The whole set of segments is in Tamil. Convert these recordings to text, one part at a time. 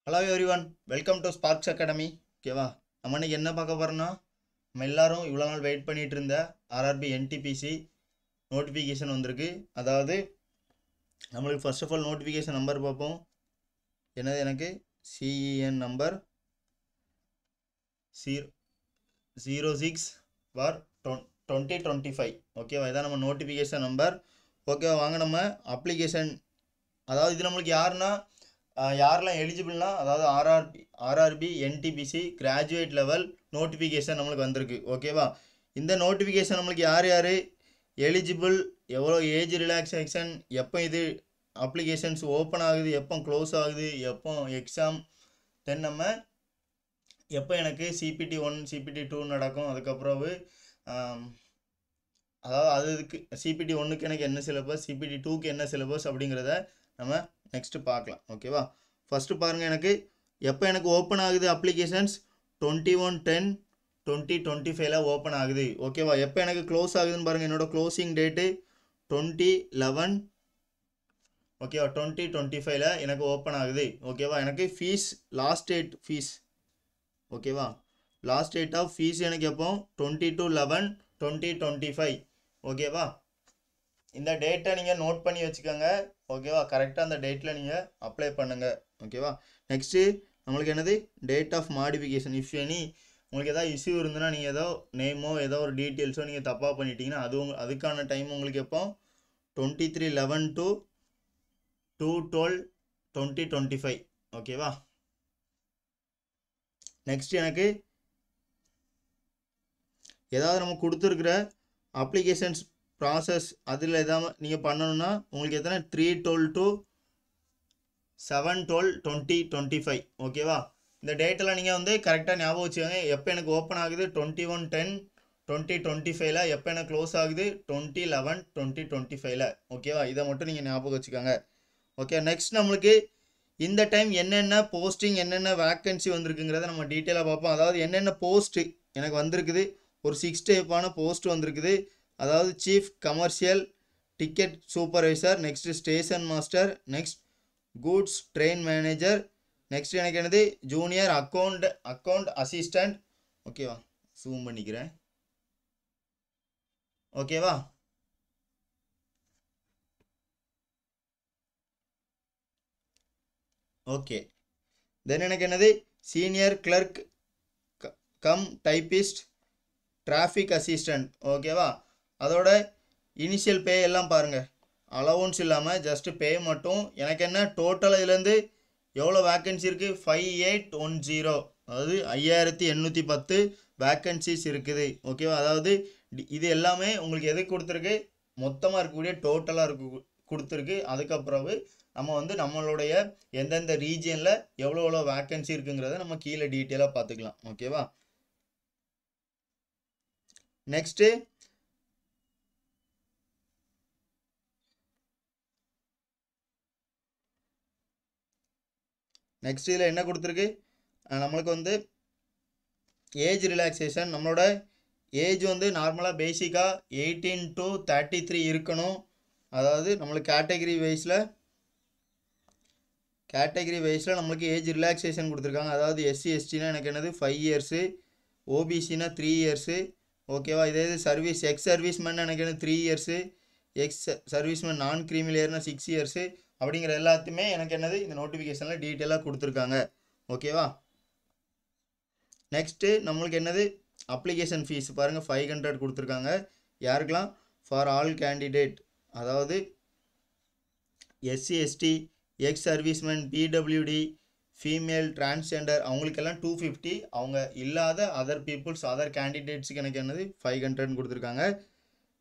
Hello everyone, welcome to Sparks academy. ஓகேவா, நம்ம இன்னைக்கு என்ன பார்க்க போகிறோன்னா, நம்ம எல்லாரும் இவ்வளோ நாள் வெயிட் பண்ணிட்டு இருந்த ஆர்ஆர்பி என்டிபிசி நோட்டிஃபிகேஷன் வந்திருக்கு. அதாவது நம்மளுக்கு first of all notification number பார்ப்போம். என்னது, எனக்கு சிஇஎன் நம்பர் 06/2025. ஓகேவா, இதான் நம்ம நோட்டிஃபிகேஷன் நம்பர். ஓகேவா, வாங்க நம்ம அப்ளிகேஷன். அதாவது இது நம்மளுக்கு யாரெல்லாம் எலிஜிபிள்னா, அதாவது RRB NTPC graduate level notification நம்மளுக்கு வந்திருக்கு. ஓகேவா, இந்த நோட்டிஃபிகேஷன் நம்மளுக்கு யார் எலிஜிபிள், எவ்வளோ ஏஜ் ரிலாக்ஸேஷன், எப்போ இது அப்ளிகேஷன்ஸ் ஓப்பன் ஆகுது, எப்போ க்ளோஸ் ஆகுது, எப்போ எக்ஸாம், தென் நம்ம எப்போ எனக்கு சிபிடி 1 சிபிடி 2 நடக்கும், அதுக்கப்புறம் அதாவது அதுக்கு சிபிடி 1க்கு எனக்கு என்ன சிலபஸ், சிபிடி 2க்கு என்ன சிலபஸ் அப்படிங்கிறத நம்ம நெக்ஸ்ட்டு பார்க்கலாம். ஓகேவா, ஃபஸ்ட்டு பாருங்கள், எப்போ எனக்கு ஓப்பன் ஆகுது அப்ளிகேஷன்ஸ் 21/10/2025 ஓப்பன் ஆகுது. ஓகேவா, எப்போ எனக்கு க்ளோஸ் ஆகுதுன்னு பாருங்கள், என்னோட க்ளோசிங் டேட்டு 20/11. ஓகேவா, 2025 எனக்கு ஓப்பன் ஆகுது. ஓகேவா, எனக்கு ஃபீஸ் லாஸ்ட் டேட் ஃபீஸ், ஓகேவா, லாஸ்ட் டேட் ஆஃப் ஃபீஸ் எனக்கு எப்போ 22/11/2025. ஓகேவா, இந்த டேட்டை நீங்கள் நோட் பண்ணி வச்சுக்கோங்க. ஓகேவா, கரெக்டாக அந்த டேட்டில் நீங்கள் அப்ளை பண்ணுங்கள். ஓகேவா, நெக்ஸ்ட்டு நம்மளுக்கு என்னது, date of modification. If any உங்களுக்கு எதாவது இஷ்யூ இருந்ததுன்னா, நீங்கள் ஏதோ நேமோ ஏதோ ஒரு டீட்டெயில்ஸோ நீங்கள் தப்பாக பண்ணிட்டீங்கன்னா அதுக்கான டைம் உங்களுக்கு எப்போ 23/11 to 2/12/2025. ஓகேவா, நெக்ஸ்ட் எனக்கு ஏதாவது நம்ம கொடுத்துருக்குற அப்ளிகேஷன்ஸ் ப்ராசஸ் அதில் எதாவது நீங்கள் பண்ணணும்னா உங்களுக்கு எத்தனை 3/12 to 7/12/2025. ஓகேவா, இந்த டேட்டெல்லாம் நீங்கள் கரெக்டாக ஞாபகம் வச்சுக்கோங்க. எப்போ எனக்கு ஓப்பன் ஆகுது 21/10/2025, எப்போ எனக்கு க்ளோஸ் ஆகுது 20/11/2025. ஓகேவா, இதை மட்டும் நீங்கள் ஞாபகம் வச்சுக்கோங்க. ஓகே, நெக்ஸ்ட் நம்மளுக்கு இந்த டைம் என்னென்ன போஸ்டிங், என்னென்ன வேக்கன்சி வந்திருக்குங்கிறத நம்ம டீட்டெயிலாக பார்ப்போம். அதாவது என்னென்ன போஸ்ட்டு எனக்கு வந்திருக்குது, ஒரு 6 டைப்பான போஸ்ட் வந்திருக்குது. அதாவது chief commercial ticket supervisor, next station master, next goods train manager, next எனக்கு என்னது ஜூனியர் அக்கௌண்ட் அசிஸ்டண்ட். ஓகேவா, ஜூம் பண்ணிக்கிறேன். ஓகேவா, ஓகே, தென் எனக்கு என்னது senior clerk cum typist, traffic assistant. ஓகேவா, அதோட இனிஷியல் பே எல்லாம் பாருங்கள், அலவுன்ஸ் இல்லாமல் ஜஸ்ட்டு பே மட்டும். எனக்கு என்ன டோட்டல் இதுலேருந்து எவ்வளோ வேக்கன்சி இருக்குது, 5810, அதாவது 5810 வேக்கன்சிஸ் இருக்குது. ஓகேவா, அதாவது இது எல்லாமே உங்களுக்கு எது கொடுத்துருக்கு, மொத்தமாக இருக்கக்கூடிய டோட்டலாக கொடுத்துருக்கு. அதுக்கப்புறம் நம்ம நம்மளுடைய எந்தெந்த ரீஜியனில் எவ்வளோ வேக்கன்சி இருக்குங்கிறத நம்ம கீழே டீட்டெயிலாக பார்த்துக்கலாம். ஓகேவா, நெக்ஸ்ட்டு இதில் என்ன கொடுத்துருக்கு, நம்மளுக்கு ஏஜ் ரிலாக்ஸேஷன். நம்மளோட ஏஜ் நார்மலாக பேசிக்காக 18 to 33 இருக்கணும். அதாவது நம்மளுக்கு கேட்டகரி வைஸில் நம்மளுக்கு ஏஜ் ரிலாக்ஸேஷன் கொடுத்துருக்காங்க. அதாவது எஸ்சி எஸ்டினா எனக்கு என்னது 5 இயர்ஸு, ஓபிசினா 3 இயர்ஸு. ஓகேவா, இதே எக்ஸ் சர்வீஸ்மேன் எனக்கு என்ன 3 இயர்ஸு, எக்ஸ் சர்வீஸ்மேன் நான் கிரீமிலியர்னா 6 இயர்ஸு. அப்படிங்கிற எல்லாத்தையுமே எனக்கு என்னது இந்த நோட்டிஃபிகேஷனில் டீட்டெயிலாக கொடுத்துருக்காங்க. ஓகேவா, நெக்ஸ்ட்டு நம்மளுக்கு என்னது அப்ளிகேஷன் ஃபீஸ் பாருங்கள், 500 கொடுத்துருக்காங்க. யாருக்கெல்லாம், ஃபார் ஆல் கேண்டிடேட், அதாவது எஸ்சி எஸ்டி, எக்ஸ் சர்வீஸ்மேன், பிடபிள்யூடி, ஃபீமேல், டிரான்ஸ்ஜெண்டர் அவங்களுக்கெல்லாம் 250. அவங்க இல்லாத அதர் பீப்புள்ஸ், அதர் கேண்டிடேட்ஸுக்கு எனக்கு என்னது 500 கொடுத்துருக்காங்க.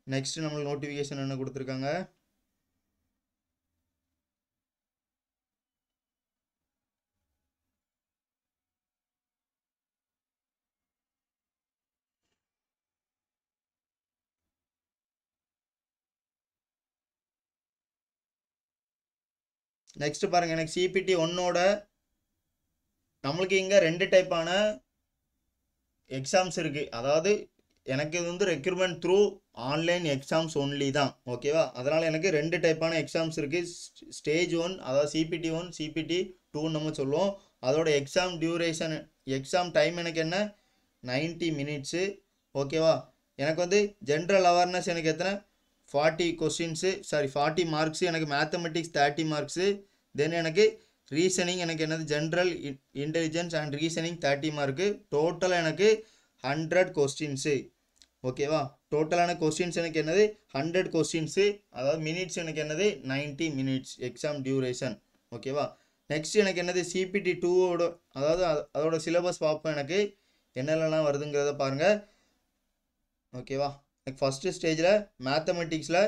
நெக்ஸ்ட்டு நம்மளுக்கு நோட்டிஃபிகேஷன் என்ன கொடுத்துருக்காங்க, நெக்ஸ்ட் பாருங்கள், எனக்கு சிபிடி 1ஓட நம்மளுக்கு இங்கே 2 டைப்பான எக்ஸாம்ஸ் இருக்குது. அதாவது எனக்கு இது வந்து recruitment through online exams only தான் ஓகேவா. அதனால் எனக்கு 2 டைப்பான எக்ஸாம்ஸ் இருக்குது. ஸ்டேஜ் 1 அதாவது CPT 1 CPT 2 நம்ம சொல்லுவோம். அதோட எக்ஸாம் டியூரேஷன் எக்ஸாம் டைம் எனக்கு என்ன 90 மினிட்ஸு ஓகேவா. எனக்கு வந்து ஜென்ரல் அவேர்னஸ் எனக்கு எத்தனை 40 கொஸ்டின்ஸு 40 மார்க்ஸு, எனக்கு மேத்தமெட்டிக்ஸ் 30 மார்க்ஸு, தென் எனக்கு ரீசனிங் எனக்கு என்னது general intelligence and reasoning 30 mark, டோட்டலாக எனக்கு 100 கொஸ்டின்ஸு ஓகேவா. டோட்டலான கொஸ்டின்ஸ் எனக்கு என்னது 100 கொஸ்டின்ஸு, அதாவது மினிட்ஸ் எனக்கு என்னது 90 மினிட்ஸ் எக்ஸாம் டியூரேஷன் ஓகேவா. நெக்ஸ்ட் எனக்கு என்னது CPT 2ஓட அதாவது அதோட சிலபஸ் பார்ப்போம் எனக்கு என்னென்னலாம் வருதுங்கிறத பாருங்கள் ஓகேவா. எனக்கு ஃபஸ்ட்டு ஸ்டேஜில் மேத்தமெட்டிக்ஸில்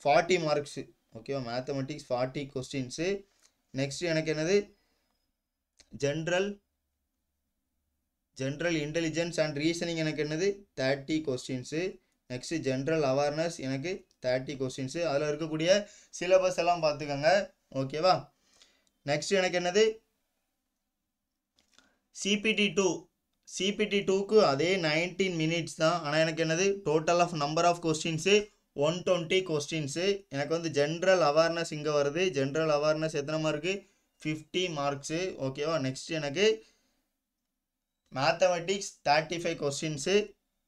40 மார்க்ஸு ஓகேவா. Mathematics 40 questions. நெக்ஸ்ட் எனக்கு என்னது ஜென்ரல் இன்டெலிஜென்ஸ் அண்ட் ரீசனிங் எனக்கு என்னது 30 கொஸ்டின்ஸு. நெக்ஸ்ட்டு ஜென்ரல் அவேர்னஸ் எனக்கு 30 கொஸ்டின்ஸு. அதில் இருக்கக்கூடிய சிலபஸ் எல்லாம் பார்த்துக்கோங்க ஓகேவா. நெக்ஸ்ட் எனக்கு என்னது CPT 2க்கு அதே 19 மினிட்ஸ் தான். ஆனால் எனக்கு என்னது total of number of questions 120 questions. எனக்கு வந்து ஜென்ரல் அவேர்னஸ் இங்கே வருது. ஜென்ரல் அவேர்னஸ் எத்தனை மார்க்கு 50 மார்க்ஸு ஓகேவா. நெக்ஸ்ட் எனக்கு மேத்தமெட்டிக்ஸ் 35 கொஸ்டின்ஸு,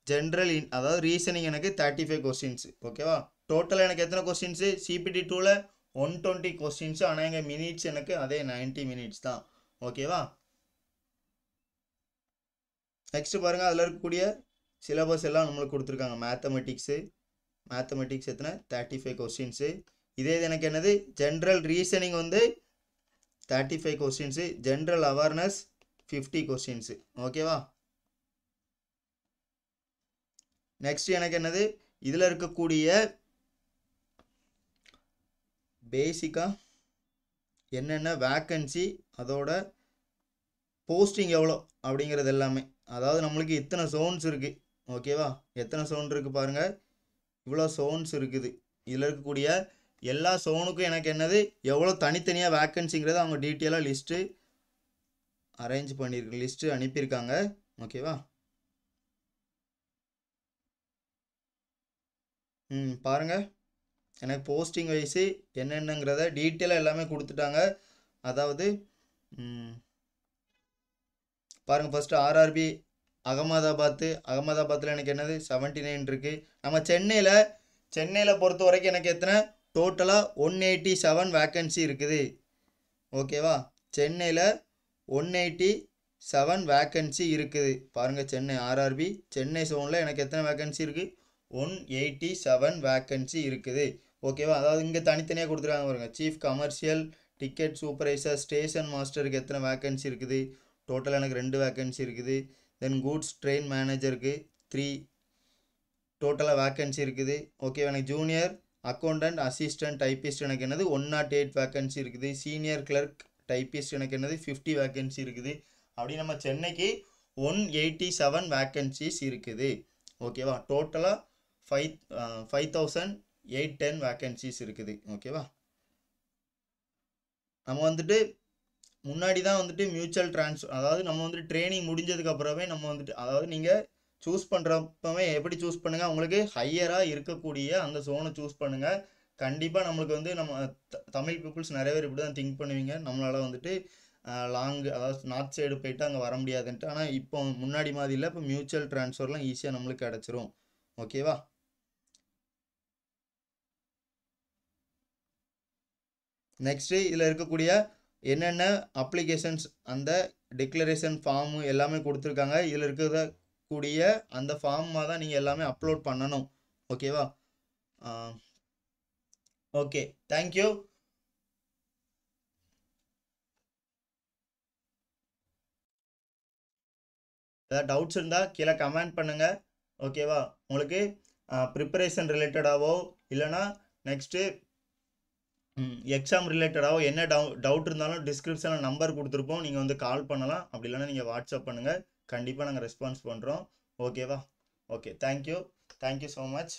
ஜென்ரல் அதாவது ரீசனிங் எனக்கு 35 கொஸ்டின்ஸு ஓகேவா. டோட்டலாக எனக்கு எத்தனை கொஸ்டின்ஸு CPT 2ல் 120 கொஸ்டின்ஸு. ஆனால் எங்கள் மினிட்ஸ் எனக்கு அதே 90 மினிட்ஸ் தான் ஓகேவா. நெக்ஸ்ட்டு பாருங்கள் அதில் இருக்கக்கூடிய சிலபஸ் எல்லாம் நம்மளுக்கு கொடுத்துருக்காங்க. மேத்தமெட்டிக்ஸ் எத்தனை 35 கொஸ்டின்ஸு. இதே இது எனக்கு என்னது ஜென்ரல் ரீசனிங் வந்து 35 கொஸ்டின்ஸு, ஜென்ரல் அவேர்னஸ் 50 கொஸ்டின்ஸு ஓகேவா. நெக்ஸ்ட் எனக்கு என்னது இதில் இருக்கக்கூடிய பேசிக்காக என்னென்ன வேக்கன்சி அதோட போஸ்டிங் எவ்வளோ அப்படிங்கிறது எல்லாமே. அதாவது நம்மளுக்கு இத்தனை ஜோன்ஸ் இருக்குது ஓகேவா. எத்தனை ஜோன் இருக்குது பாருங்கள், இவ்வளோ ஜோன்ஸ் இருக்குது. இதில் இருக்கக்கூடிய எல்லா ஜோனுக்கும் எனக்கு என்னது எவ்வளோ தனித்தனியாக வேக்கன்சிங்கிறது அவங்க டீட்டெயிலாக லிஸ்ட்டு அனுப்பியிருக்காங்க ஓகேவா. பாருங்கள் எனக்கு போஸ்டிங் வைஸு என்னென்னங்கிறத டீட்டெயிலாக எல்லாமே கொடுத்துட்டாங்க. அதாவது பாருங்கள் ஃபஸ்ட்டு RRB அகமதாபாத்தில் எனக்கு என்னது 79 இருக்குது. நம்ம சென்னையில் பொறுத்த வரைக்கும் எனக்கு எத்தனை டோட்டலாக 187 வேக்கன்சி இருக்குது ஓகேவா. சென்னையில் 187 வேக்கன்சி இருக்குது. பாருங்கள் சென்னை RRB சென்னை ஜோனில் எனக்கு எத்தனை வேக்கன்சி இருக்குது 187 வேக்கன்சி இருக்குது ஓகேவா. அதாவது இங்கே தனித்தனியாக கொடுத்துருக்காங்க பாருங்கள். Chief commercial ticket supervisor station மாஸ்டருக்கு எத்தனை வேக்கன்சி இருக்குது, டோட்டலாக எனக்கு 2 வேக்கன்சி இருக்குது. தென் கூட்ஸ் ட்ரெயின் மேனேஜருக்கு 3 டோட்டலாக வேக்கன்சி இருக்குது ஓகேவா. எனக்கு ஜூனியர் அக்கௌண்டன்ட் அசிஸ்டன்ட் டைப்பிஸ்ட் எனக்கு என்னது 108 வேக்கன்சி இருக்குது. சீனியர் கிளர்க் டைப்பிஸ்ட் எனக்கு என்னது 50 வேக்கன்சி இருக்குது. அப்படி நம்ம சென்னைக்கு 187 வேக்கன்சிஸ் இருக்குது ஓகேவா. டோட்டலாக 5810 வேக்கன்சிஸ் இருக்குது ஓகேவா. நம்ம வந்துட்டு முன்னாடி தான் வந்துட்டு மியூச்சுவல் ட்ரான்ஸ்ஃபர், அதாவது நம்ம வந்துட்டு ட்ரைனிங் முடிஞ்சதுக்கப்புறமே நம்ம வந்துட்டு அதாவது நீங்கள் சூஸ் பண்ணுறப்பவே எப்படி சூஸ் பண்ணுங்கள், உங்களுக்கு ஹையராக இருக்கக்கூடிய அந்த ஜோனை சூஸ் பண்ணுங்கள். கண்டிப்பாக நம்மளுக்கு வந்து நம்ம தமிழ் பீப்புள்ஸ் நிறைய பேர் இப்படி தான் திங்க் பண்ணுவீங்க, நம்மளால் வந்துட்டு அதாவது நார்த் சைடு போயிட்டு அங்கே வர முடியாதுன்ட்டு. ஆனால் இப்போ முன்னாடி மாதிரி இல்லை, இப்போ மியூச்சுவல் ட்ரான்ஸ்ஃபர்லாம் ஈஸியாக நம்மளுக்கு கிடச்சிரும் ஓகேவா. நெக்ஸ்ட்டு இதில் இருக்கக்கூடிய என்னென்ன அப்ளிகேஷன்ஸ் அந்த டிக்ளரேஷன் ஃபார்மு எல்லாமே கொடுத்துருக்காங்க. இதில் இருக்கக்கூடிய அந்த ஃபார்மாக தான் நீங்கள் எல்லாமே அப்லோட் பண்ணணும் ஓகேவா. Okay thank you. ஏதாவது டவுட்ஸ் இருந்தால் கீழே கமெண்ட் பண்ணுங்கள் ஓகேவா. உங்களுக்கு ப்ரிப்பரேஷன் ரிலேட்டடாகவோ இல்லைனா நெக்ஸ்ட்டு எக்ஸாம் ரிலேட்டடாகவோ என்ன டவுட் இருந்தாலும் டிஸ்கிரிப்ஷனில் நம்பர் கொடுத்துருப்போம், நீங்கள் வந்து கால் பண்ணலாம். அப்படி இல்லைனா நீங்கள் வாட்ஸ்அப் பண்ணுங்கள், கண்டிப்பாக நாங்கள் ரெஸ்பான்ஸ் பண்ணுறோம் ஓகேவா. Okay thank you so much.